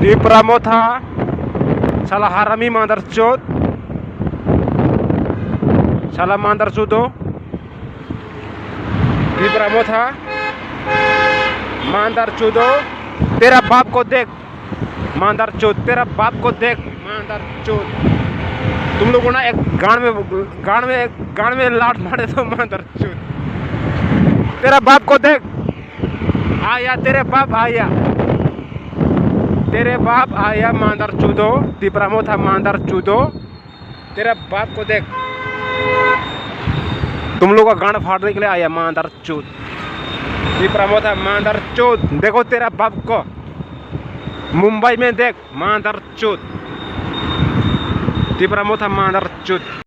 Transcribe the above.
Di Pramotha, salah harami mandar chot, salah mandar chudo. Di Pramotha, mandar chudo, तेरा बाप को देख मांदर चोद, तेरा बाप को देख मांदर चोद। तुम लोगों ना एक गांड में लात मारे तो मांदर चोद। तेरा बाप को देख आया, तेरे बाप आया मांदर चूदो। Di Pramotha मांदर चूदो, तेरा बाप को देख। तुम लोग का गांड फाड़ने के लिए आया मांदर चूद। Di Pramotha मांदर चूद, देखो तेरा बाप को मुंबई में देख मांदर चूद। Di Pramotha मांदर चूद।